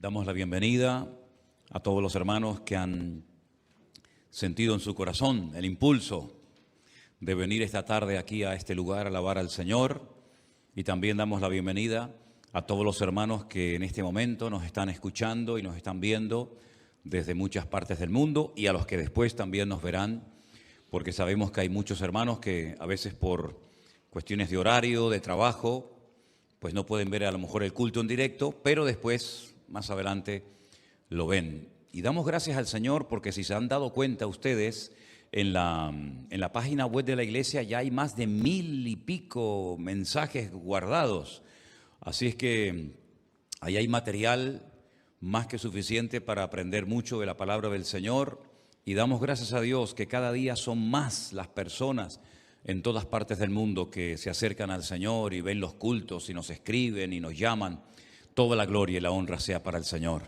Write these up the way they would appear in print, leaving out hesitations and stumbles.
Damos la bienvenida a todos los hermanos que han sentido en su corazón el impulso de venir esta tarde aquí a este lugar a alabar al Señor. Y también damos la bienvenida a todos los hermanos que en este momento nos están escuchando y nos están viendo desde muchas partes del mundo, y a los que después también nos verán, porque sabemos que hay muchos hermanos que a veces por cuestiones de horario, de trabajo, pues no pueden ver a lo mejor el culto en directo, pero después, más adelante, lo ven. Y damos gracias al Señor porque, si se han dado cuenta ustedes, en la página web de la iglesia ya hay más de 1000 y pico mensajes guardados. Así es que ahí hay material más que suficiente para aprender mucho de la palabra del Señor. Y damos gracias a Dios que cada día son más las personas en todas partes del mundo que se acercan al Señor y ven los cultos y nos escriben y nos llaman. Toda la gloria y la honra sea para el Señor.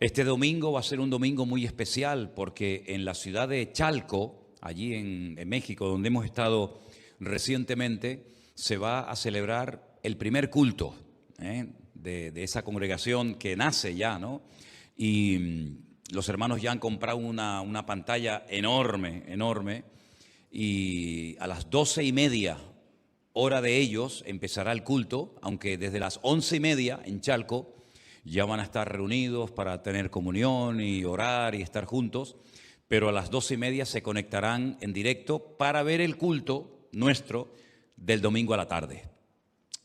Este domingo va a ser un domingo muy especial porque en la ciudad de Chalco, allí en México, donde hemos estado recientemente, se va a celebrar el primer culto de esa congregación que nace ya, ¿no? Y los hermanos ya han comprado una pantalla enorme, y a las 12:30, hora de ellos, empezará el culto, aunque desde las 11:30 en Chalco ya van a estar reunidos para tener comunión y orar y estar juntos, pero a las 12:30 se conectarán en directo para ver el culto nuestro del domingo a la tarde.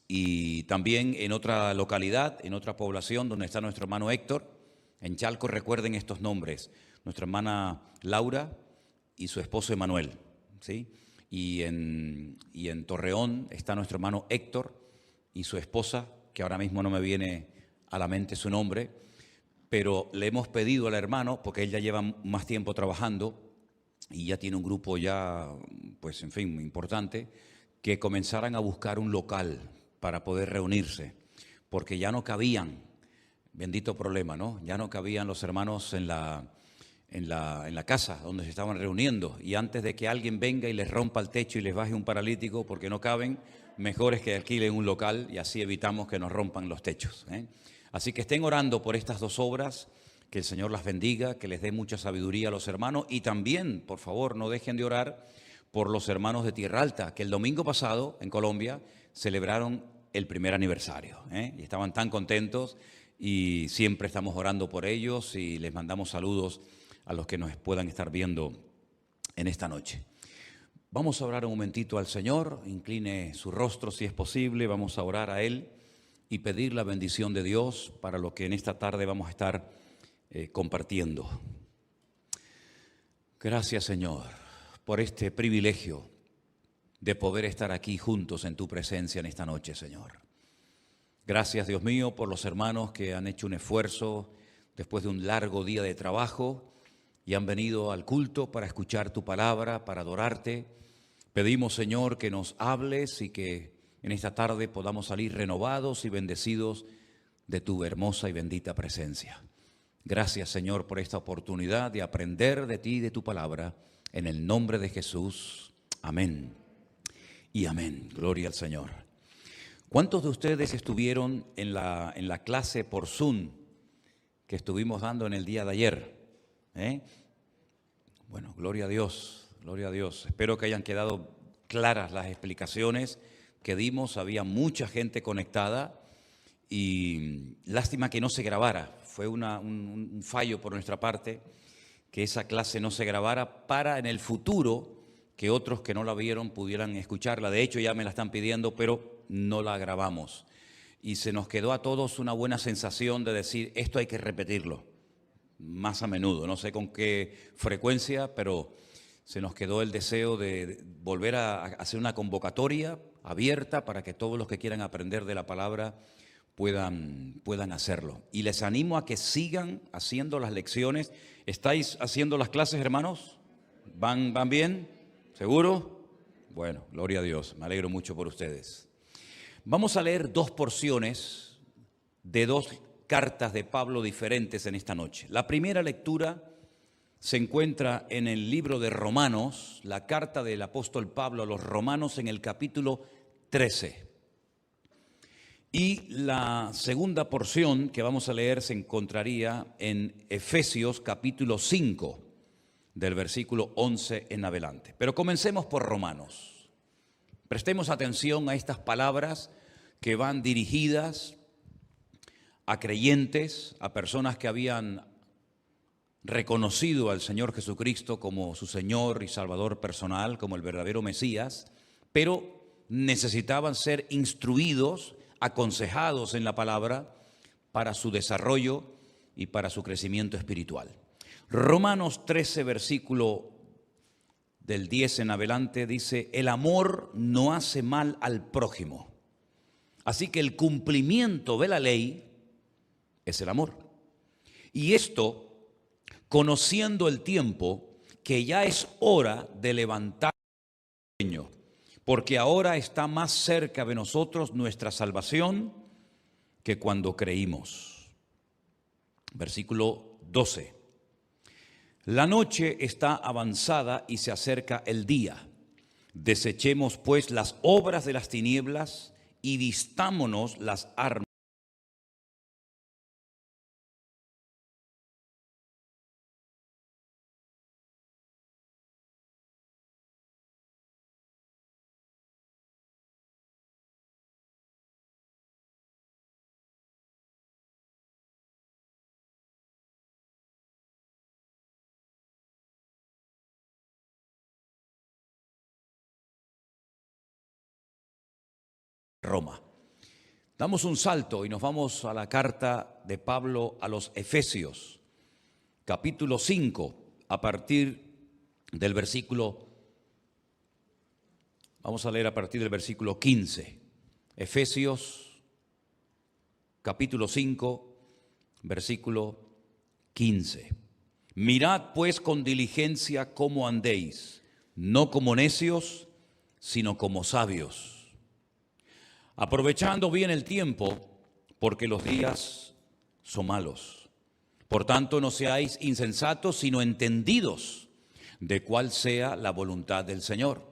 Y también en otra localidad, en otra población donde está nuestro hermano Héctor, en Chalco, recuerden estos nombres: nuestra hermana Laura y su esposo Emanuel, ¿sí? Y en Torreón está nuestro hermano Héctor y su esposa, que ahora mismo no me viene a la mente su nombre, pero le hemos pedido al hermano, porque él ya lleva más tiempo trabajando y ya tiene un grupo ya, pues en fin, importante, que comenzaran a buscar un local para poder reunirse, porque ya no cabían, bendito problema, ¿no? Ya no cabían los hermanos en la casa donde se estaban reuniendo, y antes de que alguien venga y les rompa el techo y les baje un paralítico porque no caben, mejor es que alquilen un local y así evitamos que nos rompan los techos, ¿eh? Así que estén orando por estas dos obras, que el Señor las bendiga, que les dé mucha sabiduría a los hermanos, y también, por favor, no dejen de orar por los hermanos de Tierra Alta, que el domingo pasado en Colombia celebraron el primer aniversario, y estaban tan contentos, y siempre estamos orando por ellos y les mandamos saludos a los que nos puedan estar viendo en esta noche. Vamos a orar un momentito al Señor. Incline su rostro si es posible, vamos a orar a Él y pedir la bendición de Dios para lo que en esta tarde vamos a estar compartiendo. Gracias, Señor, por este privilegio de poder estar aquí juntos en tu presencia en esta noche, Señor. Gracias, Dios mío, por los hermanos que han hecho un esfuerzo después de un largo día de trabajo y han venido al culto para escuchar tu palabra, para adorarte. Pedimos, Señor, que nos hables y que en esta tarde podamos salir renovados y bendecidos de tu hermosa y bendita presencia. Gracias, Señor, por esta oportunidad de aprender de ti y de tu palabra. En el nombre de Jesús. Amén y amén. Gloria al Señor. ¿Cuántos de ustedes estuvieron en la clase por Zoom que estuvimos dando en el día de ayer? Bueno, gloria a Dios, gloria a Dios. Espero que hayan quedado claras las explicaciones que dimos. Había mucha gente conectada y lástima que no se grabara. Fue un fallo por nuestra parte que esa clase no se grabara para en el futuro que otros que no la vieron pudieran escucharla. De hecho, ya me la están pidiendo, pero no la grabamos. Y se nos quedó a todos una buena sensación de decir, esto hay que repetirlo más a menudo. No sé con qué frecuencia, pero se nos quedó el deseo de volver a hacer una convocatoria abierta para que todos los que quieran aprender de la palabra puedan hacerlo. Y les animo a que sigan haciendo las lecciones. ¿Estáis haciendo las clases, hermanos? ¿Van bien? ¿Seguro? Bueno, gloria a Dios. Me alegro mucho por ustedes. Vamos a leer dos porciones de dos cartas de Pablo diferentes en esta noche. La primera lectura se encuentra en el libro de Romanos, la carta del apóstol Pablo a los Romanos en el capítulo 13. Y la segunda porción que vamos a leer se encontraría en Efesios capítulo 5, del versículo 11 en adelante. Pero comencemos por Romanos. Prestemos atención a estas palabras que van dirigidas a creyentes, a personas que habían reconocido al Señor Jesucristo como su Señor y Salvador personal, como el verdadero Mesías, pero necesitaban ser instruidos, aconsejados en la palabra para su desarrollo y para su crecimiento espiritual. Romanos 13, versículo del 10 en adelante dice: el amor no hace mal al prójimo. Así que el cumplimiento de la ley es el amor. Y esto, conociendo el tiempo, que ya es hora de levantar el sueño, porque ahora está más cerca de nosotros nuestra salvación que cuando creímos. Versículo 12. La noche está avanzada y se acerca el día. Desechemos pues las obras de las tinieblas y vistámonos las armas. Roma. Damos un salto y nos vamos a la carta de Pablo a los Efesios, capítulo 5, a partir del versículo, vamos a leer a partir del versículo 15. Efesios, capítulo 5, versículo 15. Mirad pues con diligencia cómo andéis, no como necios, sino como sabios, aprovechando bien el tiempo, porque los días son malos. Por tanto, no seáis insensatos, sino entendidos de cuál sea la voluntad del Señor.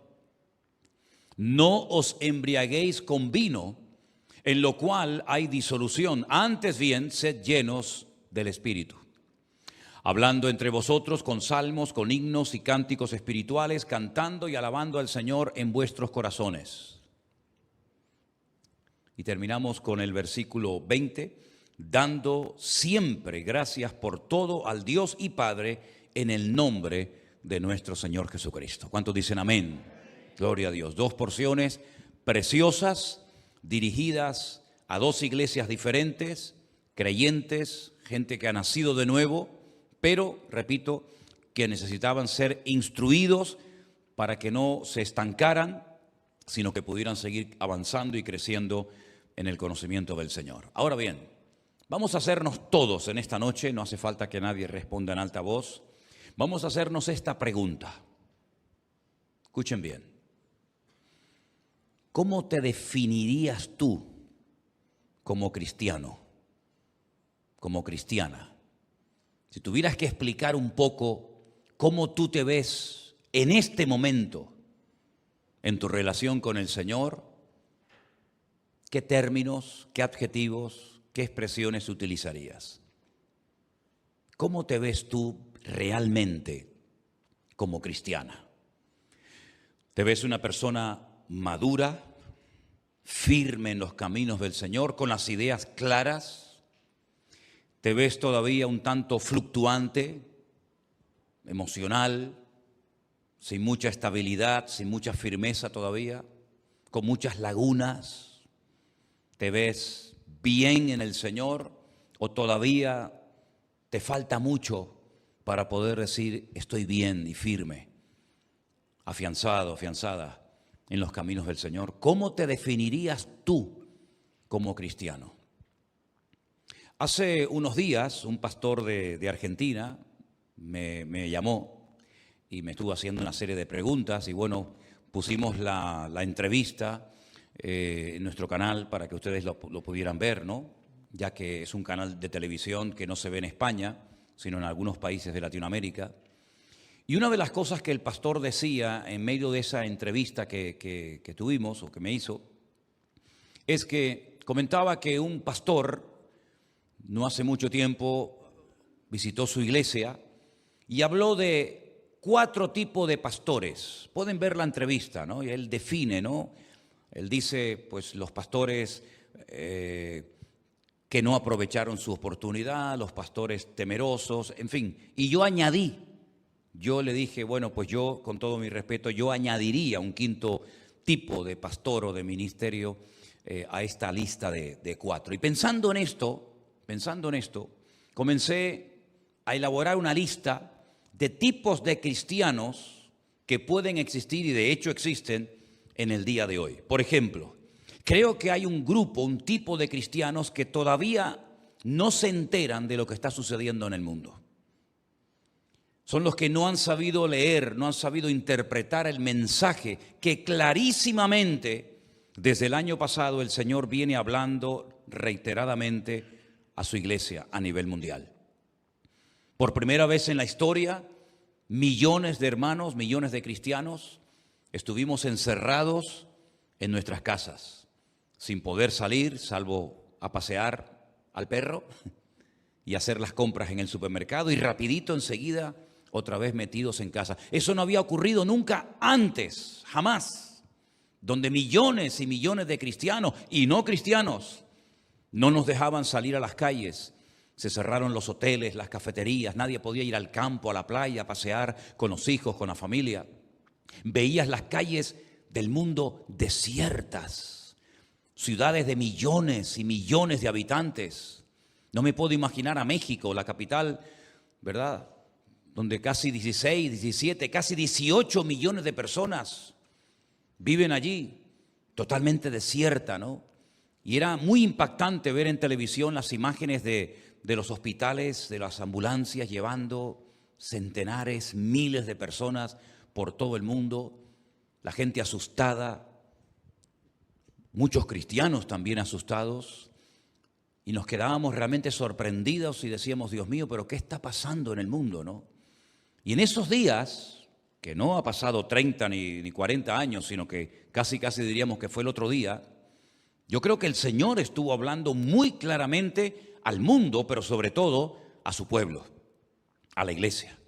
No os embriaguéis con vino, en lo cual hay disolución. Antes bien, sed llenos del Espíritu, hablando entre vosotros con salmos, con himnos y cánticos espirituales, cantando y alabando al Señor en vuestros corazones. Y terminamos con el versículo 20, dando siempre gracias por todo al Dios y Padre en el nombre de nuestro Señor Jesucristo. ¿Cuántos dicen amén? Gloria a Dios. Dos porciones preciosas dirigidas a dos iglesias diferentes, creyentes, gente que ha nacido de nuevo, pero, repito, que necesitaban ser instruidos para que no se estancaran, sino que pudieran seguir avanzando y creciendo en el conocimiento del Señor. Ahora bien, vamos a hacernos todos en esta noche, no hace falta que nadie responda en alta voz, vamos a hacernos esta pregunta. Escuchen bien. ¿Cómo te definirías tú como cristiano, como cristiana? Si tuvieras que explicar un poco cómo tú te ves en este momento en tu relación con el Señor, ¿qué términos, qué adjetivos, qué expresiones utilizarías? ¿Cómo te ves tú realmente como cristiana? ¿Te ves una persona madura, firme en los caminos del Señor, con las ideas claras? ¿Te ves todavía un tanto fluctuante, emocional, sin mucha estabilidad, sin mucha firmeza todavía, con muchas lagunas? ¿Te ves bien en el Señor o todavía te falta mucho para poder decir estoy bien y firme, afianzado, afianzada en los caminos del Señor? ¿Cómo te definirías tú como cristiano? Hace unos días un pastor de Argentina me llamó y me estuvo haciendo una serie de preguntas y bueno, pusimos la entrevista en nuestro canal para que ustedes lo pudieran ver, ¿no? Ya que es un canal de televisión que no se ve en España, sino en algunos países de Latinoamérica. Y una de las cosas que el pastor decía en medio de esa entrevista que tuvimos o que me hizo, es que comentaba que un pastor no hace mucho tiempo visitó su iglesia y habló de 4 tipos de pastores. Pueden ver la entrevista, ¿no? Y él define, ¿no? Él dice, pues los pastores que no aprovecharon su oportunidad, los pastores temerosos, en fin. Y yo le dije, bueno, pues yo, con todo mi respeto, yo añadiría un 5.º tipo de pastor o de ministerio a esta lista de 4. Y pensando en esto, comencé a elaborar una lista de tipos de cristianos que pueden existir y de hecho existen en el día de hoy. Por ejemplo, creo que hay un grupo, un tipo de cristianos que todavía no se enteran de lo que está sucediendo en el mundo. Son los que no han sabido leer, no han sabido interpretar el mensaje que clarísimamente desde el año pasado el Señor viene hablando reiteradamente a su iglesia a nivel mundial. Por primera vez en la historia, millones de hermanos, millones de cristianos estuvimos encerrados en nuestras casas, sin poder salir, salvo a pasear al perro y hacer las compras en el supermercado y rapidito enseguida otra vez metidos en casa. Eso no había ocurrido nunca antes, jamás, donde millones y millones de cristianos y no cristianos no nos dejaban salir a las calles. Se cerraron los hoteles, las cafeterías, nadie podía ir al campo, a la playa, a pasear con los hijos, con la familia. Veías las calles del mundo desiertas, ciudades de millones y millones de habitantes. No me puedo imaginar a México, la capital, ¿verdad?, donde casi 16, 17, casi 18 millones de personas viven allí, totalmente desierta, ¿no? Y era muy impactante ver en televisión las imágenes de los hospitales, de las ambulancias llevando centenares, miles de personas por todo el mundo, la gente asustada, muchos cristianos también asustados, y nos quedábamos realmente sorprendidos y decíamos, Dios mío, pero ¿qué está pasando en el mundo, no? Y en esos días, que no ha pasado 30 ni 40 años, sino que casi diríamos que fue el otro día, yo creo que el Señor estuvo hablando muy claramente al mundo, pero sobre todo a su pueblo, a la iglesia.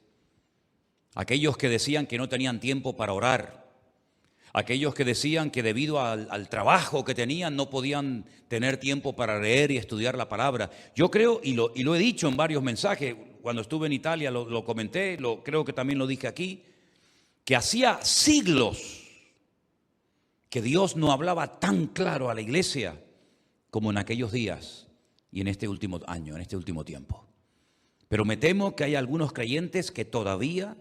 Aquellos que decían que no tenían tiempo para orar, aquellos que decían que debido al trabajo que tenían no podían tener tiempo para leer y estudiar la palabra. Yo creo, y lo he dicho en varios mensajes, cuando estuve en Italia lo comenté, creo que también lo dije aquí, que hacía siglos que Dios no hablaba tan claro a la iglesia como en aquellos días y en este último año, en este último tiempo. Pero me temo que hay algunos creyentes que todavía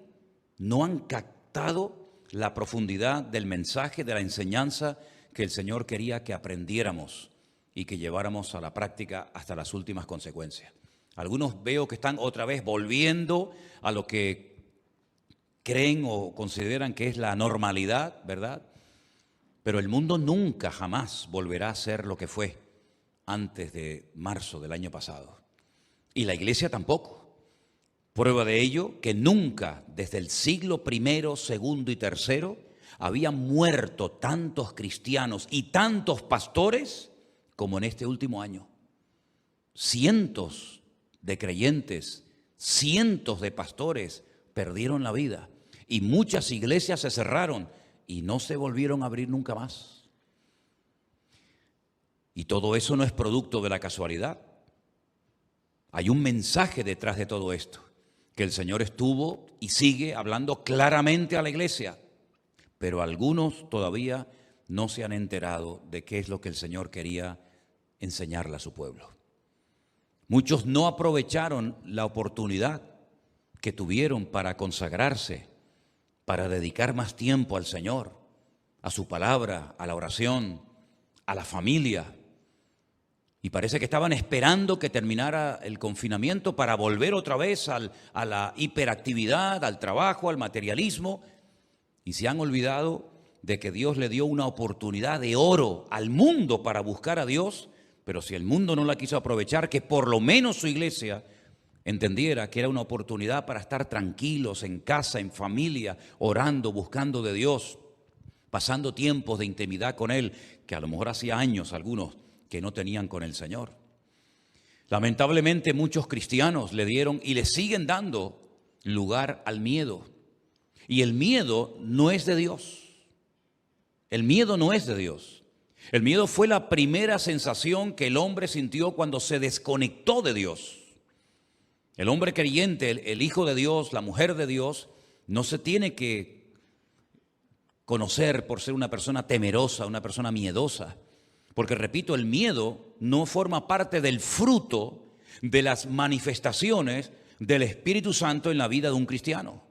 no han captado la profundidad del mensaje, de la enseñanza que el Señor quería que aprendiéramos y que lleváramos a la práctica hasta las últimas consecuencias. Algunos veo que están otra vez volviendo a lo que creen o consideran que es la normalidad, ¿verdad? Pero el mundo nunca, jamás volverá a ser lo que fue antes de marzo del año pasado. Y la iglesia tampoco. Prueba de ello que nunca, desde el siglo I, II y III, habían muerto tantos cristianos y tantos pastores como en este último año. Cientos de creyentes, cientos de pastores perdieron la vida y muchas iglesias se cerraron y no se volvieron a abrir nunca más. Y todo eso no es producto de la casualidad. Hay un mensaje detrás de todo esto, que el Señor estuvo y sigue hablando claramente a la iglesia, pero algunos todavía no se han enterado de qué es lo que el Señor quería enseñarle a su pueblo. Muchos no aprovecharon la oportunidad que tuvieron para consagrarse, para dedicar más tiempo al Señor, a su palabra, a la oración, a la familia. Y parece que estaban esperando que terminara el confinamiento para volver otra vez a la hiperactividad, al trabajo, al materialismo. Y se han olvidado de que Dios le dio una oportunidad de oro al mundo para buscar a Dios. Pero si el mundo no la quiso aprovechar, que por lo menos su iglesia entendiera que era una oportunidad para estar tranquilos en casa, en familia, orando, buscando de Dios, pasando tiempos de intimidad con Él, que a lo mejor hacía años algunos que no tenían con el Señor. Lamentablemente muchos cristianos le dieron y le siguen dando lugar al miedo. Y el miedo no es de Dios. El miedo no es de Dios. El miedo fue la primera sensación que el hombre sintió cuando se desconectó de Dios. El hombre creyente, el hijo de Dios, la mujer de Dios, no se tiene que conocer por ser una persona temerosa, una persona miedosa. Porque, repito, el miedo no forma parte del fruto de las manifestaciones del Espíritu Santo en la vida de un cristiano.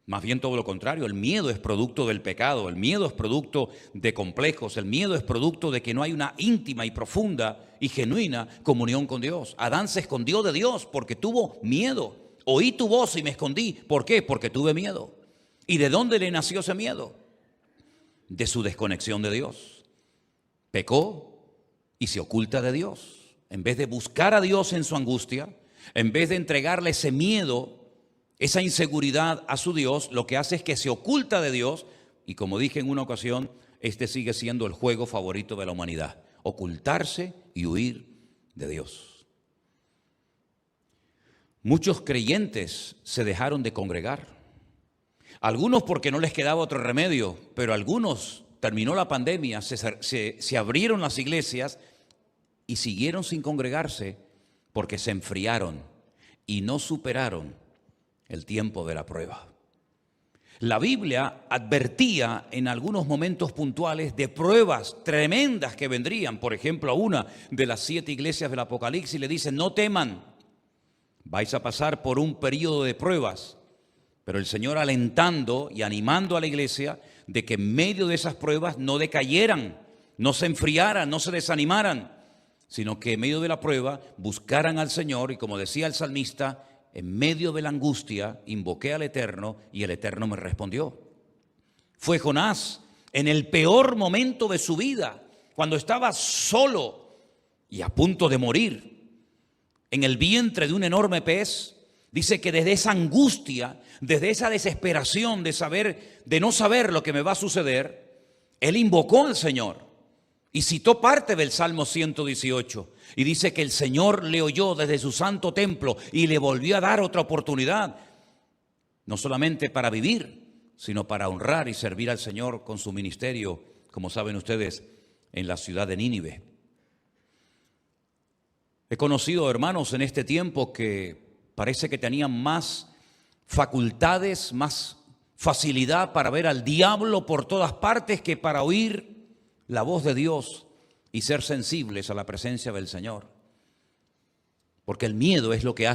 Más bien todo lo contrario, el miedo es producto del pecado, el miedo es producto de complejos, el miedo es producto de que no hay una íntima y profunda y genuina comunión con Dios. Adán se escondió de Dios porque tuvo miedo. Oí tu voz y me escondí. ¿Por qué? Porque tuve miedo. ¿Y de dónde le nació ese miedo? De su desconexión de Dios. Pecó y se oculta de Dios. En vez de buscar a Dios en su angustia, en vez de entregarle ese miedo, esa inseguridad a su Dios, lo que hace es que se oculta de Dios. Y como dije en una ocasión, este sigue siendo el juego favorito de la humanidad: ocultarse y huir de Dios. Muchos creyentes se dejaron de congregar. Algunos porque no les quedaba otro remedio, pero algunos, terminó la pandemia, se abrieron las iglesias y siguieron sin congregarse porque se enfriaron y no superaron el tiempo de la prueba. La Biblia advertía en algunos momentos puntuales de pruebas tremendas que vendrían. Por ejemplo, a una de las 7 iglesias del Apocalipsis le dice: no teman, vais a pasar por un periodo de pruebas. Pero el Señor alentando y animando a la iglesia de que en medio de esas pruebas no decayeran, no se enfriaran, no se desanimaran, sino que en medio de la prueba buscaran al Señor. Y como decía el salmista, en medio de la angustia invoqué al Eterno y el Eterno me respondió. Fue Jonás en el peor momento de su vida, cuando estaba solo y a punto de morir, en el vientre de un enorme pez. Dice que desde esa angustia, desde esa desesperación de no saber lo que me va a suceder, él invocó al Señor y citó parte del Salmo 118. Y dice que el Señor le oyó desde su santo templo y le volvió a dar otra oportunidad, no solamente para vivir, sino para honrar y servir al Señor con su ministerio, como saben ustedes, en la ciudad de Nínive. He conocido hermanos en este tiempo que parece que tenían más facultades, más facilidad para ver al diablo por todas partes que para oír la voz de Dios y ser sensibles a la presencia del Señor. Porque el miedo es lo que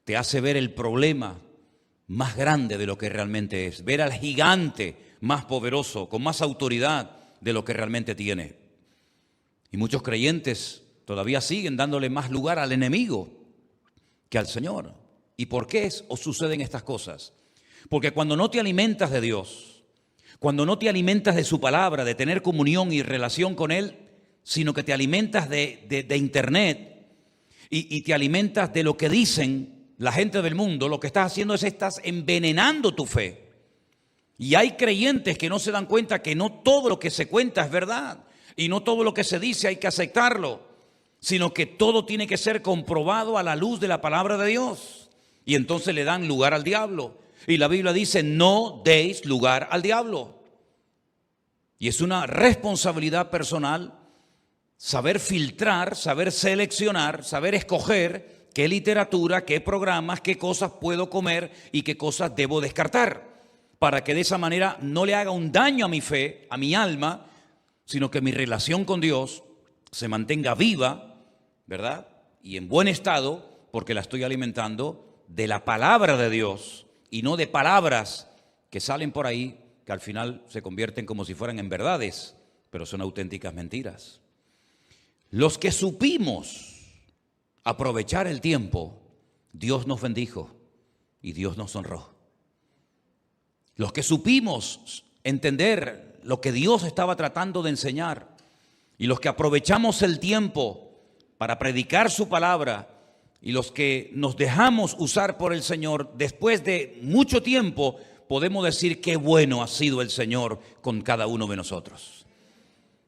te hace ver el problema más grande de lo que realmente es, ver al gigante más poderoso, con más autoridad de lo que realmente tiene. Y muchos creyentes todavía siguen dándole más lugar al enemigo que al Señor. ¿Y por qué suceden estas cosas? Porque cuando no te alimentas de Dios, cuando no te alimentas de su palabra, de tener comunión y relación con Él, sino que te alimentas de internet y te alimentas de lo que dicen la gente del mundo, lo que estás haciendo es estás envenenando tu fe. Y hay creyentes que no se dan cuenta que no todo lo que se cuenta es verdad y no todo lo que se dice hay que aceptarlo, sino que todo tiene que ser comprobado a la luz de la palabra de Dios. Y entonces le dan lugar al diablo. Y la Biblia dice: no deis lugar al diablo. Y es una responsabilidad personal saber filtrar, saber seleccionar, saber escoger qué literatura, qué programas, qué cosas puedo comer y qué cosas debo descartar, para que de esa manera no le haga un daño a mi fe, a mi alma, sino que mi relación con Dios se mantenga viva, ¿verdad? Y en buen estado, porque la estoy alimentando de la palabra de Dios y no de palabras que salen por ahí, que al final se convierten como si fueran en verdades, pero son auténticas mentiras. Los que supimos aprovechar el tiempo, Dios nos bendijo y Dios nos honró. Los que supimos entender lo que Dios estaba tratando de enseñar y los que aprovechamos el tiempo para predicar su palabra y los que nos dejamos usar por el Señor, después de mucho tiempo podemos decir qué bueno ha sido el Señor con cada uno de nosotros.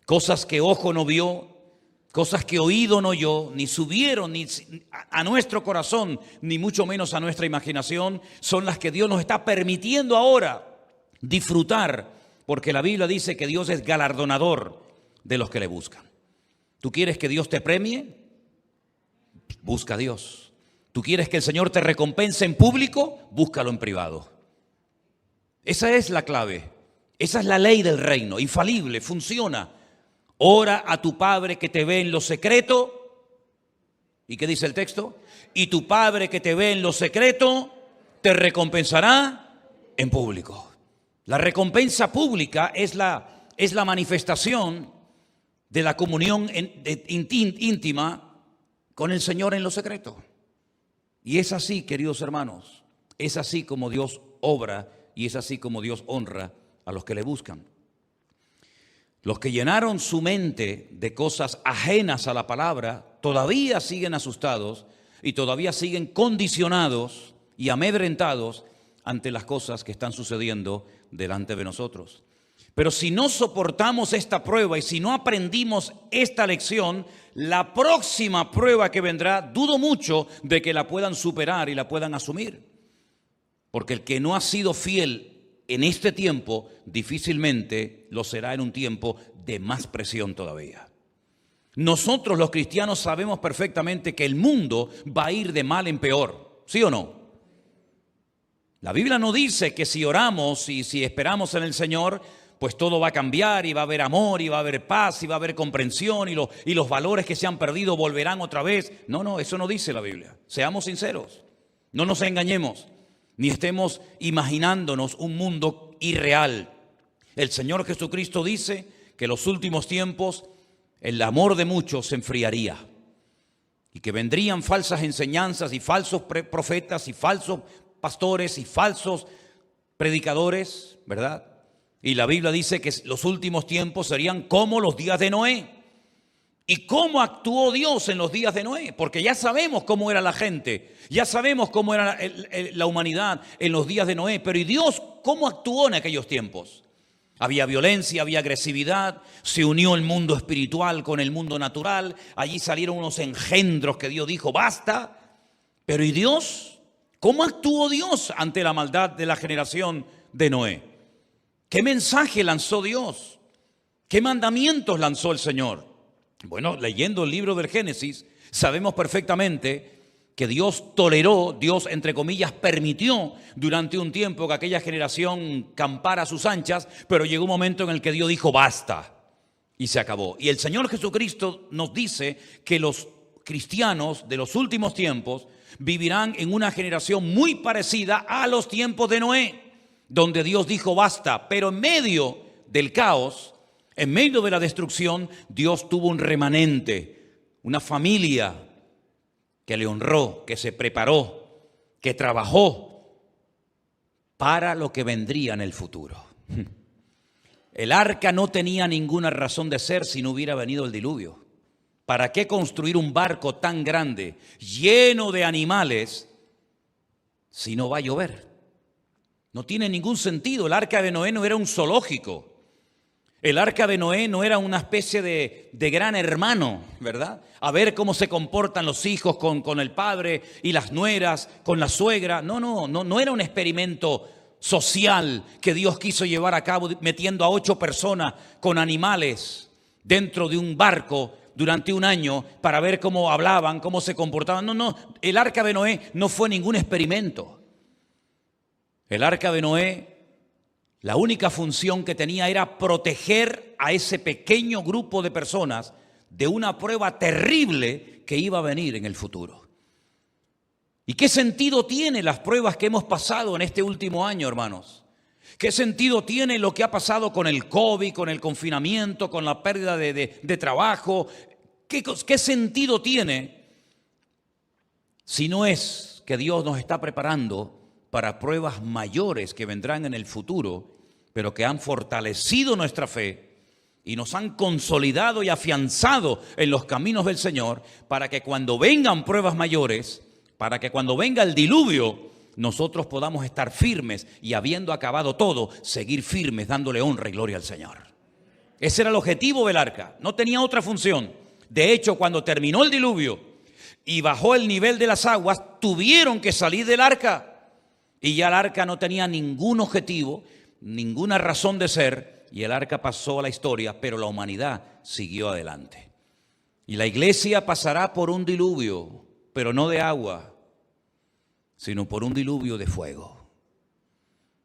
Cosas que ojo no vio, cosas que oído no oyó, ni subieron ni a nuestro corazón, ni mucho menos a nuestra imaginación, son las que Dios nos está permitiendo ahora disfrutar, porque la Biblia dice que Dios es galardonador de los que le buscan. ¿Tú quieres que Dios te premie? Busca a Dios. ¿Tú quieres que el Señor te recompense en público? Búscalo en privado. Esa es la clave. Esa es la ley del reino, infalible, funciona. Ora a tu Padre que te ve en lo secreto. ¿Y qué dice el texto? Y tu Padre que te ve en lo secreto te recompensará en público. La recompensa pública es la manifestación de la comunión íntima con el Señor en lo secreto. Y es así, queridos hermanos, es así como Dios obra y es así como Dios honra a los que le buscan. Los que llenaron su mente de cosas ajenas a la palabra todavía siguen asustados y todavía siguen condicionados y amedrentados ante las cosas que están sucediendo delante de nosotros. Pero si no soportamos esta prueba y si no aprendimos esta lección, la próxima prueba que vendrá, dudo mucho de que la puedan superar y la puedan asumir. Porque el que no ha sido fiel en este tiempo, difícilmente lo será en un tiempo de más presión todavía. Nosotros los cristianos sabemos perfectamente que el mundo va a ir de mal en peor, ¿sí o no? La Biblia no dice que si oramos y si esperamos en el Señor, pues todo va a cambiar y va a haber amor y va a haber paz y va a haber comprensión y los valores que se han perdido volverán otra vez. No, eso no dice la Biblia. Seamos sinceros, no nos engañemos, ni estemos imaginándonos un mundo irreal. El Señor Jesucristo dice que en los últimos tiempos el amor de muchos se enfriaría y que vendrían falsas enseñanzas y falsos profetas y falsos pastores y falsos predicadores, ¿verdad? Y la Biblia dice que los últimos tiempos serían como los días de Noé. ¿Y cómo actuó Dios en los días de Noé? Porque ya sabemos cómo era la gente, ya sabemos cómo era la humanidad en los días de Noé, pero ¿y Dios cómo actuó en aquellos tiempos? Había violencia, había agresividad, se unió el mundo espiritual con el mundo natural, allí salieron unos engendros que Dios dijo, basta. Pero ¿y Dios? ¿Cómo actuó Dios ante la maldad de la generación de Noé? ¿Qué mensaje lanzó Dios? ¿Qué mandamientos lanzó el Señor? Bueno, leyendo el libro del Génesis, sabemos perfectamente que Dios toleró, Dios entre comillas permitió durante un tiempo que aquella generación campara a sus anchas, pero llegó un momento en el que Dios dijo basta y se acabó. Y el Señor Jesucristo nos dice que los cristianos de los últimos tiempos vivirán en una generación muy parecida a los tiempos de Noé, donde Dios dijo basta, pero en medio del caos, en medio de la destrucción, Dios tuvo un remanente, una familia que le honró, que se preparó, que trabajó para lo que vendría en el futuro. El arca no tenía ninguna razón de ser si no hubiera venido el diluvio. ¿Para qué construir un barco tan grande, lleno de animales, si no va a llover? No tiene ningún sentido. El arca de Noé no era un zoológico. El arca de Noé no era una especie de gran hermano, ¿verdad? A ver cómo se comportan los hijos con el padre y las nueras, con la suegra. No era un experimento social que Dios quiso llevar a cabo metiendo a 8 personas con animales dentro de un barco durante un año para ver cómo hablaban, cómo se comportaban. No, el arca de Noé no fue ningún experimento. El arca de Noé, la única función que tenía era proteger a ese pequeño grupo de personas de una prueba terrible que iba a venir en el futuro. ¿Y qué sentido tiene las pruebas que hemos pasado en este último año, hermanos? ¿Qué sentido tiene lo que ha pasado con el COVID, con el confinamiento, con la pérdida de trabajo? ¿Qué sentido tiene si no es que Dios nos está preparando para pruebas mayores que vendrán en el futuro, pero que han fortalecido nuestra fe y nos han consolidado y afianzado en los caminos del Señor, para que cuando vengan pruebas mayores, para que cuando venga el diluvio, nosotros podamos estar firmes y, habiendo acabado todo, seguir firmes dándole honra y gloria al Señor. Ese era el objetivo del arca, no tenía otra función. De hecho, cuando terminó el diluvio y bajó el nivel de las aguas, tuvieron que salir del arca. Y ya el arca no tenía ningún objetivo, ninguna razón de ser, y el arca pasó a la historia, pero la humanidad siguió adelante. Y la iglesia pasará por un diluvio, pero no de agua, sino por un diluvio de fuego.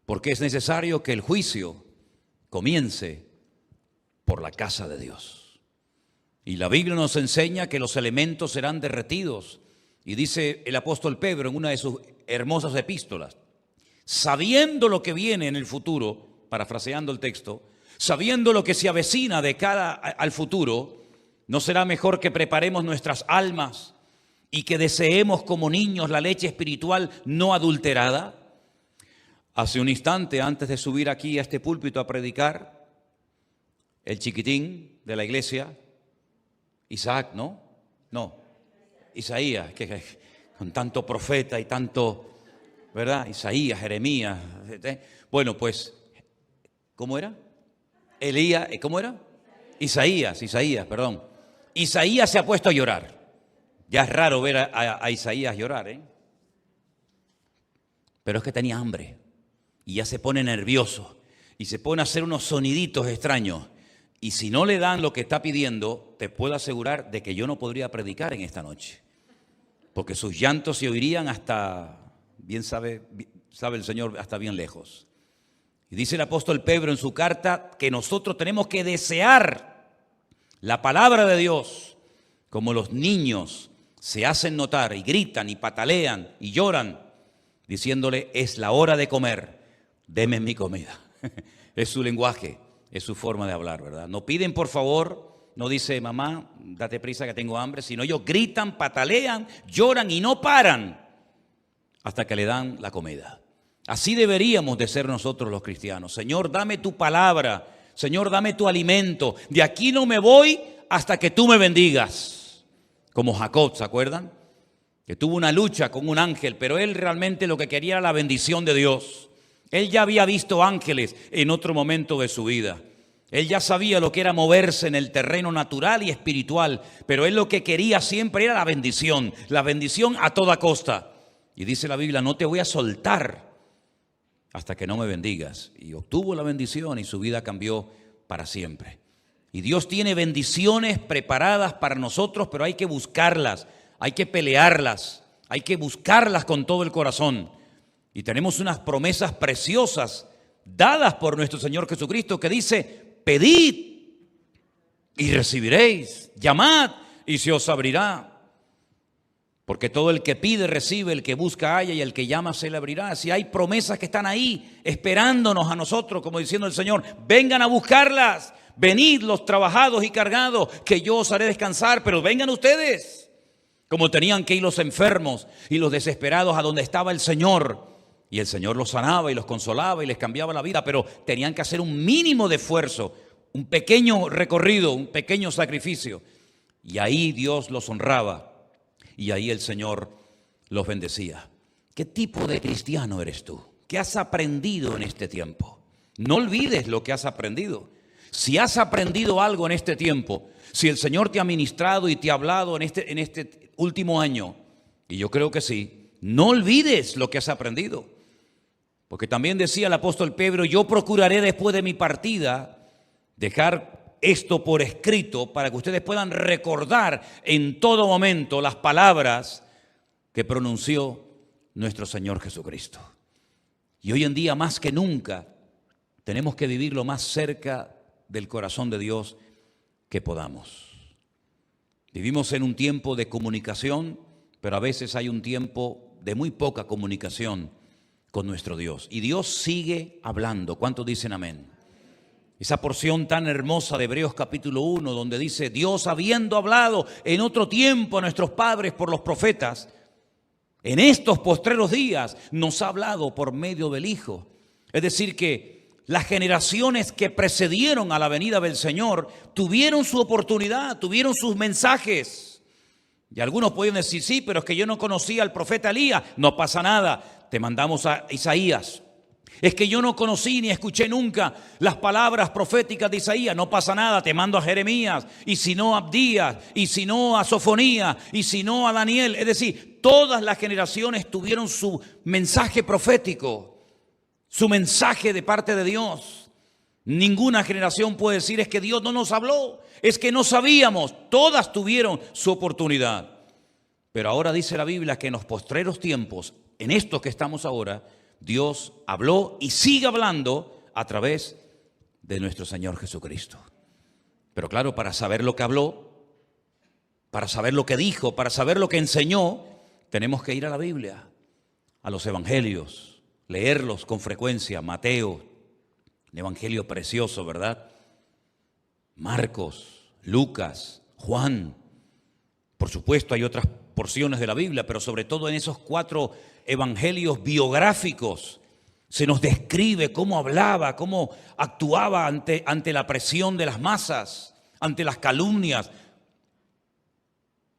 Porque es necesario que el juicio comience por la casa de Dios. Y la Biblia nos enseña que los elementos serán derretidos. Y dice el apóstol Pedro en una de sus hermosas epístolas, sabiendo lo que viene en el futuro, parafraseando el texto, sabiendo lo que se avecina de cara al futuro, ¿no será mejor que preparemos nuestras almas y que deseemos como niños la leche espiritual no adulterada? Hace un instante, antes de subir aquí a este púlpito a predicar, el chiquitín de la iglesia, Isaac, Isaías, que con tanto profeta y tanto, ¿verdad? Isaías, Jeremías. Bueno, pues, ¿cómo era? Elías, ¿cómo era? Isaías, perdón. Isaías se ha puesto a llorar. Ya es raro ver a Isaías llorar, ¿eh? Pero es que tenía hambre y ya se pone nervioso y se pone a hacer unos soniditos extraños. Y si no le dan lo que está pidiendo, te puedo asegurar de que yo no podría predicar en esta noche. Porque sus llantos se oirían hasta, bien sabe el Señor, hasta bien lejos. Y dice el apóstol Pedro en su carta que nosotros tenemos que desear la palabra de Dios como los niños se hacen notar y gritan y patalean y lloran, diciéndole, es la hora de comer, deme mi comida. Es su lenguaje. Es su forma de hablar, ¿verdad? No piden por favor, no dice mamá, date prisa que tengo hambre, sino ellos gritan, patalean, lloran y no paran hasta que le dan la comida. Así deberíamos de ser nosotros los cristianos. Señor, dame tu palabra, Señor, dame tu alimento. De aquí no me voy hasta que tú me bendigas. Como Jacob, ¿se acuerdan? Que tuvo una lucha con un ángel, pero él realmente lo que quería era la bendición de Dios. Él ya había visto ángeles en otro momento de su vida. Él ya sabía lo que era moverse en el terreno natural y espiritual, pero él lo que quería siempre era la bendición a toda costa. Y dice la Biblia, no te voy a soltar hasta que no me bendigas. Y obtuvo la bendición y su vida cambió para siempre. Y Dios tiene bendiciones preparadas para nosotros, pero hay que buscarlas, hay que pelearlas, hay que buscarlas con todo el corazón. Y tenemos unas promesas preciosas dadas por nuestro Señor Jesucristo que dice, pedid y recibiréis, llamad y se os abrirá. Porque todo el que pide recibe, el que busca halla y el que llama se le abrirá. Si hay promesas que están ahí esperándonos a nosotros, como diciendo el Señor, vengan a buscarlas, venid los trabajados y cargados, que yo os haré descansar, pero vengan ustedes. Como tenían que ir los enfermos y los desesperados a donde estaba el Señor. Y el Señor los sanaba y los consolaba y les cambiaba la vida, pero tenían que hacer un mínimo de esfuerzo, un pequeño recorrido, un pequeño sacrificio. Y ahí Dios los honraba y ahí el Señor los bendecía. ¿Qué tipo de cristiano eres tú? ¿Qué has aprendido en este tiempo? No olvides lo que has aprendido. Si has aprendido algo en este tiempo, si el Señor te ha ministrado y te ha hablado en este último año, y yo creo que sí, no olvides lo que has aprendido. Porque también decía el apóstol Pedro, yo procuraré después de mi partida dejar esto por escrito para que ustedes puedan recordar en todo momento las palabras que pronunció nuestro Señor Jesucristo. Y hoy en día más que nunca tenemos que vivir lo más cerca del corazón de Dios que podamos. Vivimos en un tiempo de comunicación, pero a veces hay un tiempo de muy poca comunicación con nuestro Dios. Y Dios sigue hablando. ¿Cuántos dicen amén? Esa porción tan hermosa de Hebreos capítulo 1, donde dice, Dios habiendo hablado en otro tiempo a nuestros padres por los profetas, en estos postreros días nos ha hablado por medio del Hijo. Es decir que las generaciones que precedieron a la venida del Señor tuvieron su oportunidad, tuvieron sus mensajes. Y algunos pueden decir, sí, pero es que yo no conocía al profeta Elías. No pasa nada, te mandamos a Isaías. Es que yo no conocí ni escuché nunca las palabras proféticas de Isaías. No pasa nada, te mando a Jeremías, y si no a Abdías, y si no a Sofonías, y si no a Daniel. Es decir, todas las generaciones tuvieron su mensaje profético, su mensaje de parte de Dios. Ninguna generación puede decir es que Dios no nos habló, es que no sabíamos. Todas tuvieron su oportunidad. Pero ahora dice la Biblia que en los postreros tiempos, en estos que estamos ahora, Dios habló y sigue hablando a través de nuestro Señor Jesucristo. Pero claro, para saber lo que habló, para saber lo que dijo, para saber lo que enseñó, tenemos que ir a la Biblia, a los evangelios, leerlos con frecuencia. Mateo, un evangelio precioso, ¿verdad? Marcos, Lucas, Juan. Por supuesto hay otras porciones de la Biblia, pero sobre todo en esos 4 evangelios biográficos se nos describe cómo hablaba, cómo actuaba ante la presión de las masas, ante las calumnias.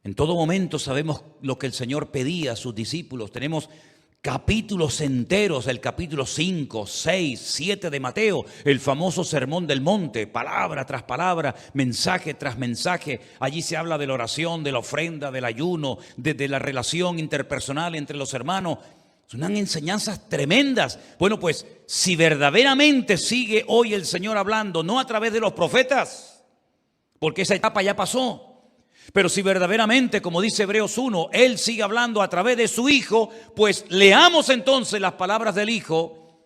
En todo momento sabemos lo que el Señor pedía a sus discípulos. Tenemos capítulos enteros, el capítulo 5, 6, 7 de Mateo, el famoso Sermón del Monte, palabra tras palabra, mensaje tras mensaje. Allí se habla de la oración, de la ofrenda, del ayuno, de la relación interpersonal entre los hermanos. Son unas enseñanzas tremendas. Bueno, pues si verdaderamente sigue hoy el Señor hablando, no a través de los profetas, porque esa etapa ya pasó, pero si verdaderamente, como dice Hebreos 1, Él sigue hablando a través de su Hijo, pues leamos entonces las palabras del Hijo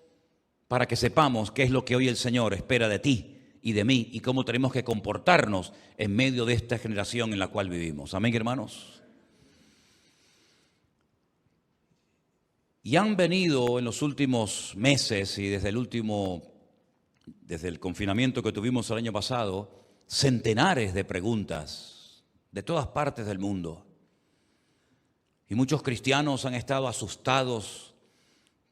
para que sepamos qué es lo que hoy el Señor espera de ti y de mí y cómo tenemos que comportarnos en medio de esta generación en la cual vivimos. Amén, hermanos. Y han venido en los últimos meses y desde el confinamiento que tuvimos el año pasado, centenares de preguntas de todas partes del mundo. Y muchos cristianos han estado asustados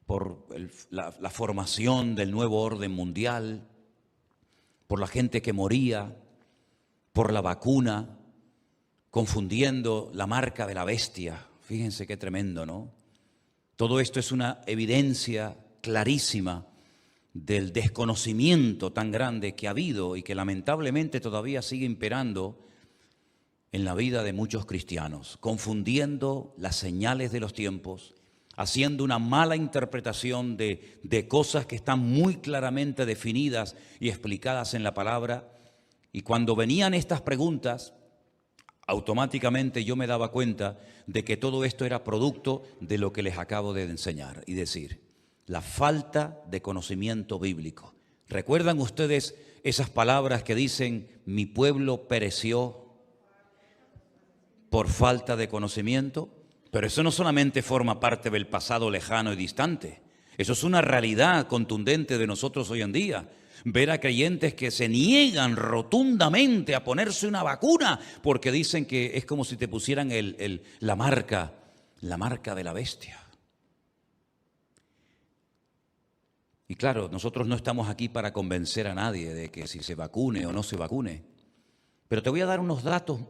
por la formación del nuevo orden mundial, por la gente que moría, por la vacuna, confundiendo la marca de la bestia. Fíjense qué tremendo, ¿no? Todo esto es una evidencia clarísima del desconocimiento tan grande que ha habido y que lamentablemente todavía sigue imperando en la vida de muchos cristianos, confundiendo las señales de los tiempos, haciendo una mala interpretación de cosas que están muy claramente definidas y explicadas en la palabra. Y cuando venían estas preguntas, automáticamente yo me daba cuenta de que todo esto era producto de lo que les acabo de enseñar y decir, la falta de conocimiento bíblico. ¿Recuerdan ustedes esas palabras que dicen, mi pueblo pereció por falta de conocimiento? Pero eso no solamente forma parte del pasado lejano y distante. Eso es una realidad contundente de nosotros hoy en día. Ver a creyentes que se niegan rotundamente a ponerse una vacuna porque dicen que es como si te pusieran la marca de la bestia. Y claro, nosotros no estamos aquí para convencer a nadie de que si se vacune o no se vacune. Pero te voy a dar unos datos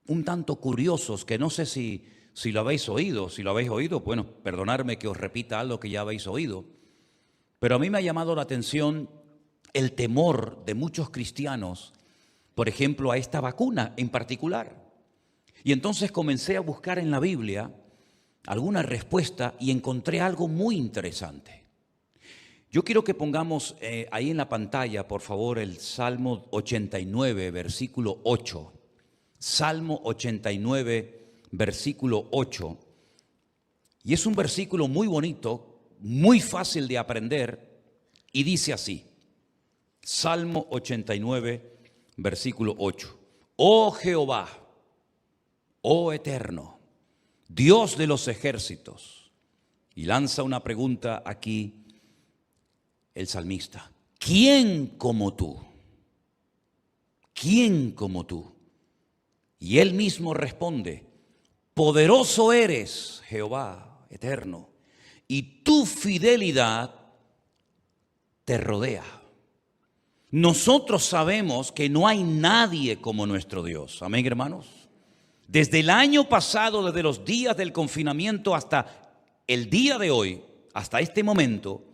un tanto curiosos que no sé si lo habéis oído. Si lo habéis oído, bueno, perdonadme que os repita algo que ya habéis oído. Pero a mí me ha llamado la atención el temor de muchos cristianos, por ejemplo, a esta vacuna en particular. Y entonces comencé a buscar en la Biblia alguna respuesta y encontré algo muy interesante. Yo quiero que pongamos ahí en la pantalla, por favor, el Salmo 89, versículo 8. Salmo 89, versículo 8. Y es un versículo muy bonito, muy fácil de aprender, y dice así. Salmo 89, versículo 8. Oh Jehová, oh eterno, Dios de los ejércitos. Y lanza una pregunta aquí el salmista. ¿Quién como tú? ¿Quién como tú? Y él mismo responde, poderoso eres, Jehová eterno, y tu fidelidad te rodea. Nosotros sabemos que no hay nadie como nuestro Dios. Amén, hermanos. Desde el año pasado, desde los días del confinamiento hasta el día de hoy, hasta este momento,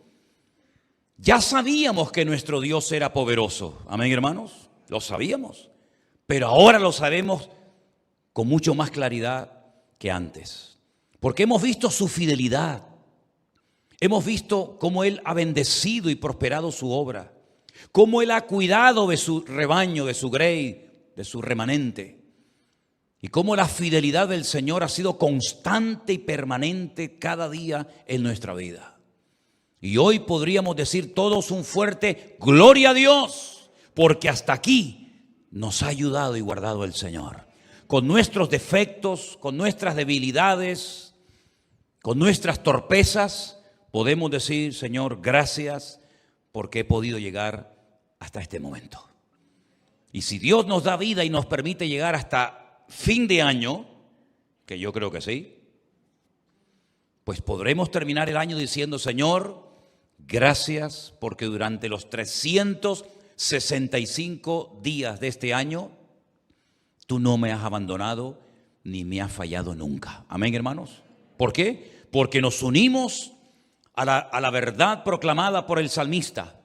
Ya sabíamos que nuestro Dios era poderoso. Amén, hermanos. Lo sabíamos. Pero ahora lo sabemos con mucho más claridad que antes. Porque hemos visto su fidelidad. Hemos visto cómo Él ha bendecido y prosperado su obra. Cómo Él ha cuidado de su rebaño, de su grey, de su remanente. Y cómo la fidelidad del Señor ha sido constante y permanente cada día en nuestra vida. Y hoy podríamos decir todos un fuerte gloria a Dios, porque hasta aquí nos ha ayudado y guardado el Señor. Con nuestros defectos, con nuestras debilidades, con nuestras torpezas, podemos decir, Señor, gracias porque he podido llegar hasta este momento. Y si Dios nos da vida y nos permite llegar hasta fin de año, que yo creo que sí, pues podremos terminar el año diciendo, Señor, gracias porque durante los 365 días de este año, tú no me has abandonado ni me has fallado nunca. Amén, hermanos. ¿Por qué? Porque nos unimos a la verdad proclamada por el salmista.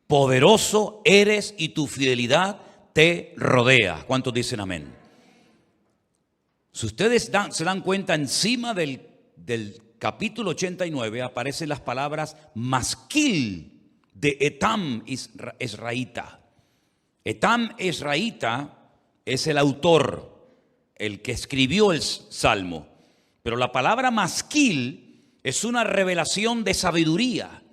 Poderoso eres y tu fidelidad te rodea. ¿Cuántos dicen amén? Si ustedes se dan cuenta, encima del capítulo 89 aparecen las palabras masquil de Etam Esraíta. Etam Esraíta es el autor, el que escribió el salmo. Pero la palabra masquil es una revelación de sabiduría.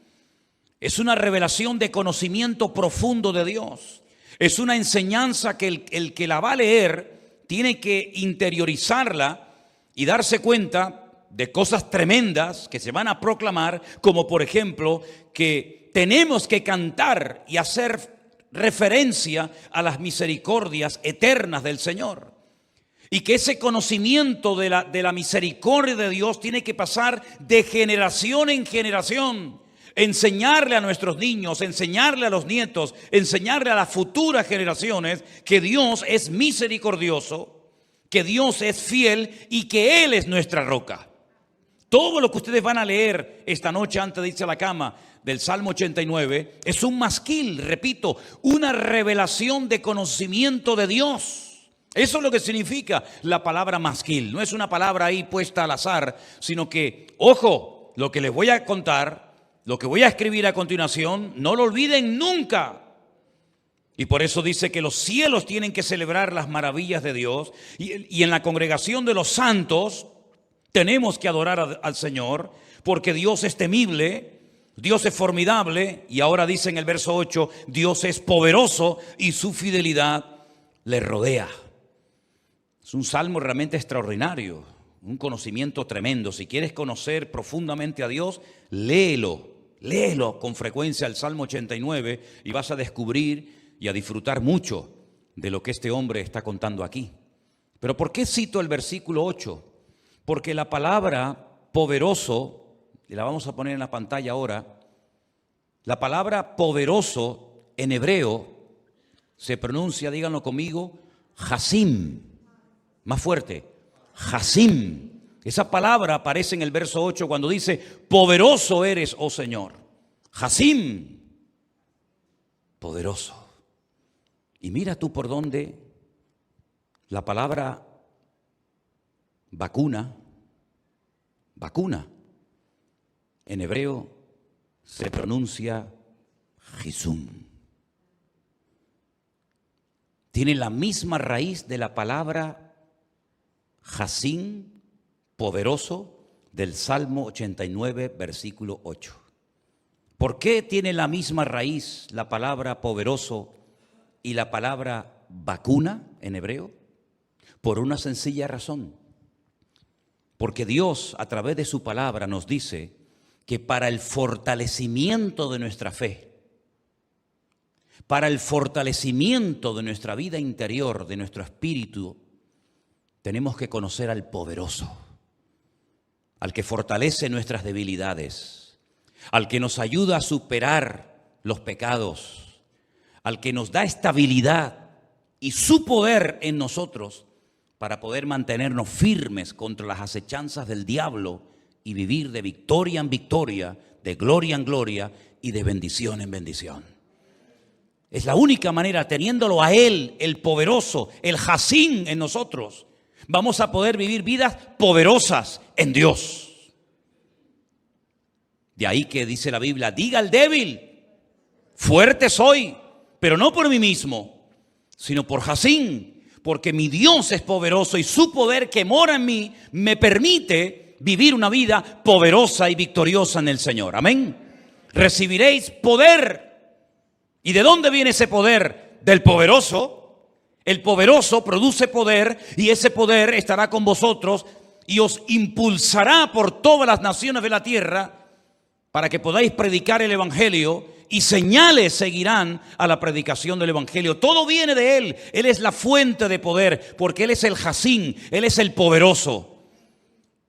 Es una revelación de conocimiento profundo de Dios. Es una enseñanza que el que la va a leer tiene que interiorizarla y darse cuenta de cosas tremendas que se van a proclamar, como por ejemplo que tenemos que cantar y hacer referencia a las misericordias eternas del Señor. Y que ese conocimiento de la misericordia de Dios tiene que pasar de generación en generación. Enseñarle a nuestros niños, enseñarle a los nietos, enseñarle a las futuras generaciones que Dios es misericordioso, que Dios es fiel y que Él es nuestra roca. Todo lo que ustedes van a leer esta noche antes de irse a la cama del Salmo 89 es un masquil, repito, una revelación de conocimiento de Dios. Eso es lo que significa la palabra masquil. No es una palabra ahí puesta al azar, sino que, ojo, lo que les voy a contar, lo que voy a escribir a continuación, no lo olviden nunca. Y por eso dice que los cielos tienen que celebrar las maravillas de Dios. Y en la congregación de los santos tenemos que adorar al Señor, porque Dios es temible, Dios es formidable. Y ahora dice en el verso 8, Dios es poderoso y su fidelidad le rodea. Es un salmo realmente extraordinario, un conocimiento tremendo. Si quieres conocer profundamente a Dios, léelo con frecuencia el Salmo 89 y vas a descubrir y a disfrutar mucho de lo que este hombre está contando aquí. Pero ¿por qué cito el versículo 8? Porque la palabra poderoso, y la vamos a poner en la pantalla ahora, la palabra poderoso en hebreo se pronuncia, díganlo conmigo, Hasim. Más fuerte, Hasim. Esa palabra aparece en el verso 8 cuando dice, poderoso eres, oh Señor. Hasim, poderoso. Y mira tú por dónde la palabra vacuna, en hebreo se pronuncia Jisum. Tiene la misma raíz de la palabra Hasim, poderoso, del Salmo 89, versículo 8. ¿Por qué tiene la misma raíz la palabra poderoso y la palabra vacuna en hebreo? Por una sencilla razón. Porque Dios, a través de su palabra, nos dice que para el fortalecimiento de nuestra fe, para el fortalecimiento de nuestra vida interior, de nuestro espíritu, tenemos que conocer al poderoso, al que fortalece nuestras debilidades, al que nos ayuda a superar los pecados, al que nos da estabilidad y su poder en nosotros para poder mantenernos firmes contra las acechanzas del diablo y vivir de victoria en victoria, de gloria en gloria y de bendición en bendición. Es la única manera, teniéndolo a Él, el poderoso, el Jacín en nosotros, vamos a poder vivir vidas poderosas en Dios. De ahí que dice la Biblia, diga al débil, fuerte soy, pero no por mí mismo, sino por Jacín, porque mi Dios es poderoso y su poder que mora en mí me permite vivir una vida poderosa y victoriosa en el Señor. Amén. Recibiréis poder. ¿Y de dónde viene ese poder? Del poderoso. El poderoso produce poder y ese poder estará con vosotros y os impulsará por todas las naciones de la tierra para que podáis predicar el evangelio y señales seguirán a la predicación del evangelio. Todo viene de Él. Él es la fuente de poder porque Él es el Jacín, Él es el poderoso.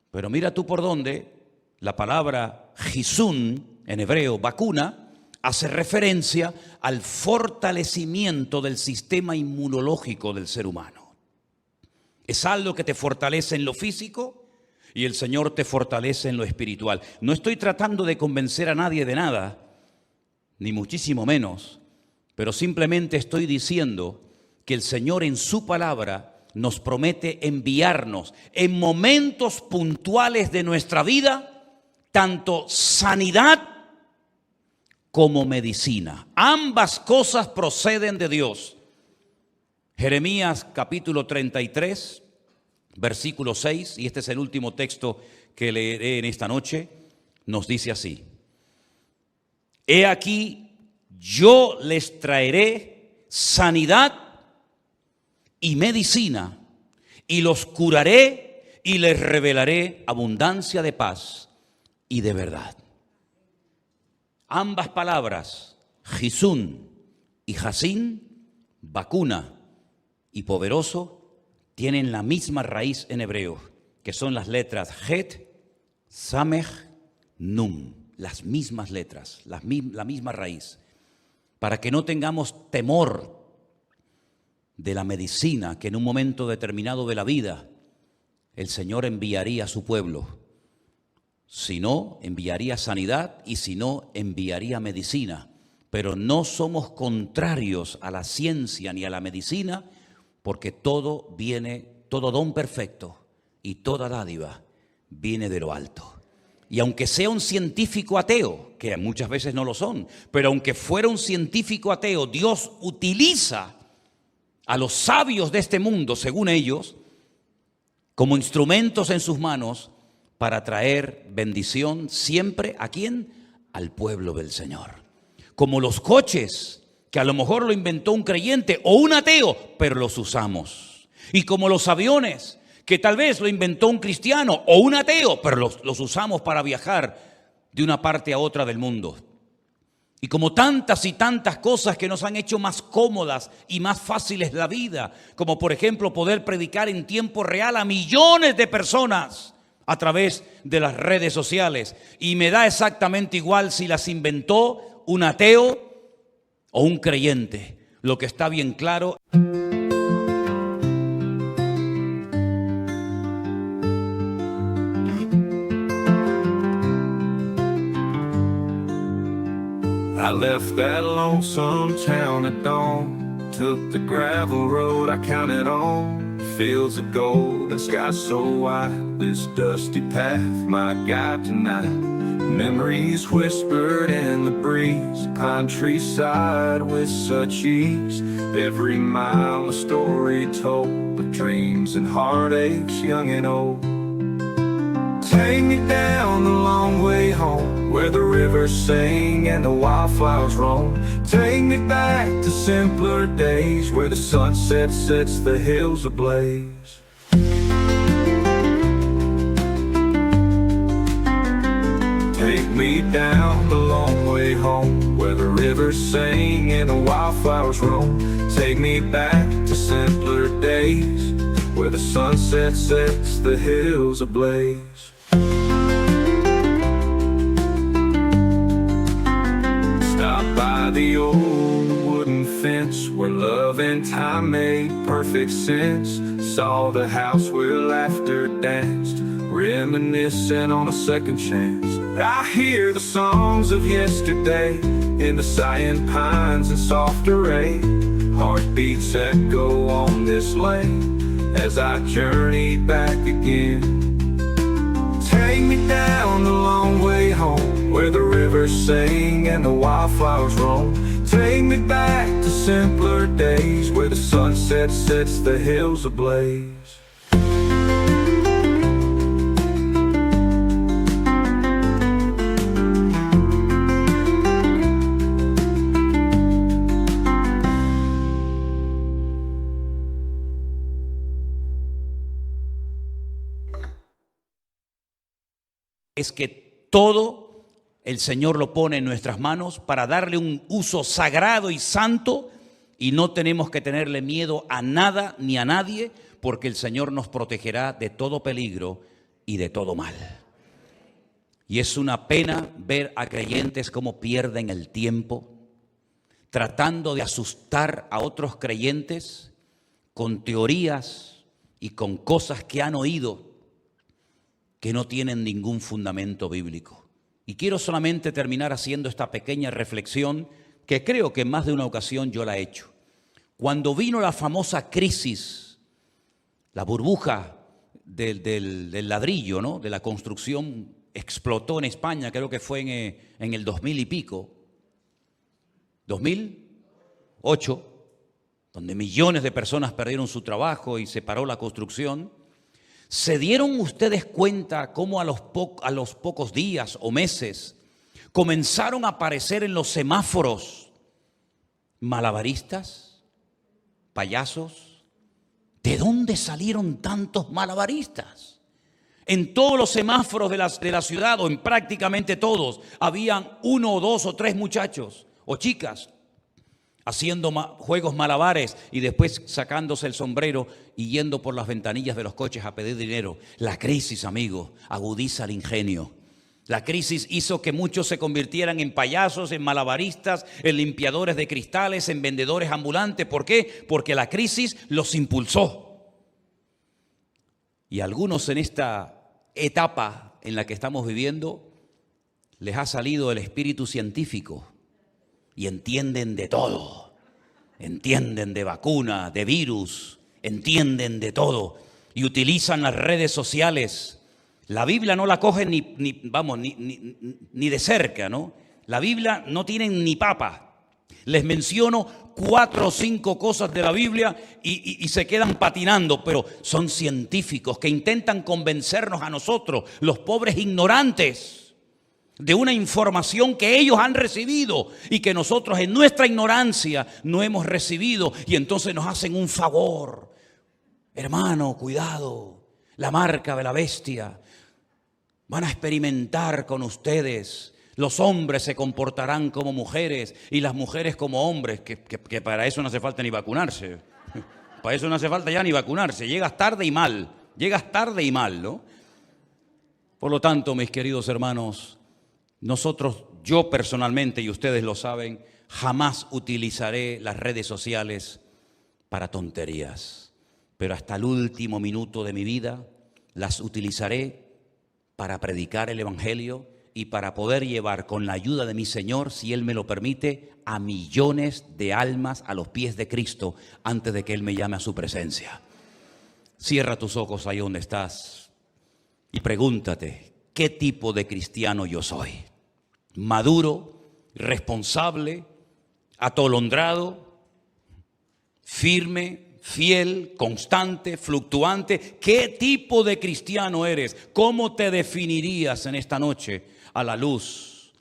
Pero mira tú por dónde la palabra Jisún en hebreo, vacuna, hace referencia al fortalecimiento del sistema inmunológico del ser humano. Es algo que te fortalece en lo físico y el Señor te fortalece en lo espiritual. No estoy tratando de convencer a nadie de nada, ni muchísimo menos, pero simplemente estoy diciendo que el Señor en su palabra nos promete enviarnos en momentos puntuales de nuestra vida tanto sanidad como medicina. Ambas cosas proceden de Dios. Jeremías capítulo 33, versículo 6, y este es el último texto que leeré en esta noche, nos dice así: He aquí, yo les traeré sanidad y medicina, y los curaré y les revelaré abundancia de paz y de verdad. Ambas palabras, Jisún y Jacín, vacuna y poderoso, tienen la misma raíz en hebreo, que son las letras Het, Samech, Nun. Las mismas letras, la misma raíz. Para que no tengamos temor de la medicina que en un momento determinado de la vida el Señor enviaría a su pueblo. Si no, enviaría sanidad y si no, enviaría medicina. Pero no somos contrarios a la ciencia ni a la medicina, porque todo don perfecto y toda dádiva viene de lo alto. Y aunque sea un científico ateo, que muchas veces no lo son, pero aunque fuera un científico ateo, Dios utiliza a los sabios de este mundo, según ellos, como instrumentos en sus manos para traer bendición siempre, ¿a quién? Al pueblo del Señor. Como los coches, que a lo mejor lo inventó un creyente o un ateo, pero los usamos. Y como los aviones, que tal vez lo inventó un cristiano o un ateo, pero los usamos para viajar de una parte a otra del mundo. Y como tantas y tantas cosas que nos han hecho más cómodas y más fáciles la vida, como por ejemplo poder predicar en tiempo real a millones de personas a través de las redes sociales. Y me da exactamente igual si las inventó un ateo o un creyente. Lo que está bien claro. I left that lonesome town at dawn, took the gravel road I counted on, fields of gold and skies so wide, this dusty path my guide tonight. Memories whispered in the breeze, pine tree side with such ease. Every mile a story told of dreams and heartaches young and old. Take me down the long way home, where the rivers sing and the wildflowers roam. Take me back to simpler days, where the sunset sets the hills ablaze. Take me down the long way home, where the rivers sing and the wildflowers roam. Take me back to simpler days, where the sunset sets the hills ablaze. By the old wooden fence, where love and time made perfect sense. Saw the house where laughter danced, reminiscing on a second chance. I hear the songs of yesterday in the sighing pines and soft array. Heartbeats echo on this lane as I journey back again. Take me down the long way home, where the rivers sing and the wildflowers roam. Take me back to simpler days, where the sunset sets the hills ablaze. Es que todo el Señor lo pone en nuestras manos para darle un uso sagrado y santo, y no tenemos que tenerle miedo a nada ni a nadie, porque el Señor nos protegerá de todo peligro y de todo mal. Y es una pena ver a creyentes cómo pierden el tiempo tratando de asustar a otros creyentes con teorías y con cosas que han oído que no tienen ningún fundamento bíblico. Y quiero solamente terminar haciendo esta pequeña reflexión que creo que en más de una ocasión yo la he hecho. Cuando vino la famosa crisis, la burbuja del ladrillo, ¿no?, de la construcción, explotó en España, creo que fue en el 2000 y pico, 2008, donde millones de personas perdieron su trabajo y se paró la construcción. ¿Se dieron ustedes cuenta cómo a los pocos días o meses comenzaron a aparecer en los semáforos malabaristas, payasos? ¿De dónde salieron tantos malabaristas? En todos los semáforos de la ciudad, o en prácticamente todos, habían 1 o 2 o 3 muchachos o chicas haciendo juegos malabares y después sacándose el sombrero y yendo por las ventanillas de los coches a pedir dinero. La crisis, amigo, agudiza el ingenio. La crisis hizo que muchos se convirtieran en payasos, en malabaristas, en limpiadores de cristales, en vendedores ambulantes. ¿Por qué? Porque la crisis los impulsó. Y a algunos en esta etapa en la que estamos viviendo les ha salido el espíritu científico. Y entienden de todo, entienden de vacuna, de virus, entienden de todo y utilizan las redes sociales. La Biblia no la cogen ni de cerca, ¿no? La Biblia no tienen ni papa. Les menciono 4 o 5 cosas de la Biblia y se quedan patinando, pero son científicos que intentan convencernos a nosotros, los pobres ignorantes, de una información que ellos han recibido y que nosotros en nuestra ignorancia no hemos recibido, y entonces nos hacen un favor. Hermano, cuidado, la marca de la bestia. Van a experimentar con ustedes. Los hombres se comportarán como mujeres y las mujeres como hombres, que para eso no hace falta ni vacunarse. Para eso no hace falta ya ni vacunarse. Llegas tarde y mal, ¿no? Por lo tanto, mis queridos hermanos, nosotros, yo personalmente, y ustedes lo saben, jamás utilizaré las redes sociales para tonterías. Pero hasta el último minuto de mi vida las utilizaré para predicar el Evangelio y para poder llevar con la ayuda de mi Señor, si Él me lo permite, a millones de almas a los pies de Cristo antes de que Él me llame a su presencia. Cierra tus ojos ahí donde estás y pregúntate, ¿qué tipo de cristiano yo soy? ¿Maduro, responsable, atolondrado, firme, fiel, constante, fluctuante? ¿Qué tipo de cristiano eres? ¿Cómo te definirías en esta noche a la luz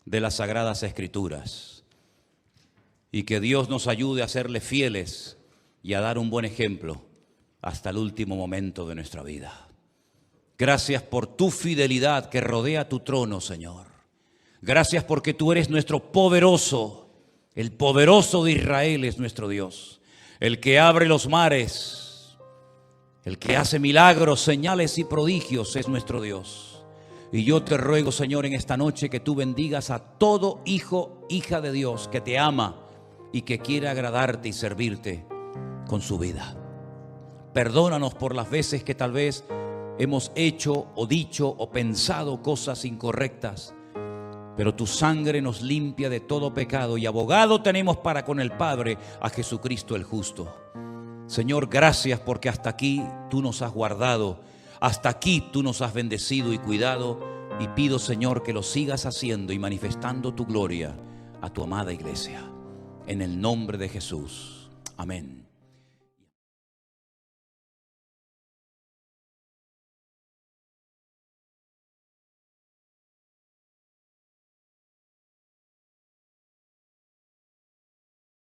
de las Sagradas Escrituras? Y que Dios nos ayude a serle fieles y a dar un buen ejemplo hasta el último momento de nuestra vida. Gracias por tu fidelidad que rodea tu trono, Señor. Gracias porque tú eres nuestro poderoso, el poderoso de Israel es nuestro Dios, el que abre los mares, el que hace milagros, señales y prodigios es nuestro Dios. Y yo te ruego, Señor, en esta noche que tú bendigas a todo hijo, hija de Dios que te ama y que quiere agradarte y servirte con su vida. Perdónanos por las veces que tal vez hemos hecho o dicho o pensado cosas incorrectas, pero tu sangre nos limpia de todo pecado y abogado tenemos para con el Padre a Jesucristo el justo. Señor, gracias porque hasta aquí tú nos has guardado, hasta aquí tú nos has bendecido y cuidado, y pido, Señor, que lo sigas haciendo y manifestando tu gloria a tu amada iglesia. En el nombre de Jesús. Amén.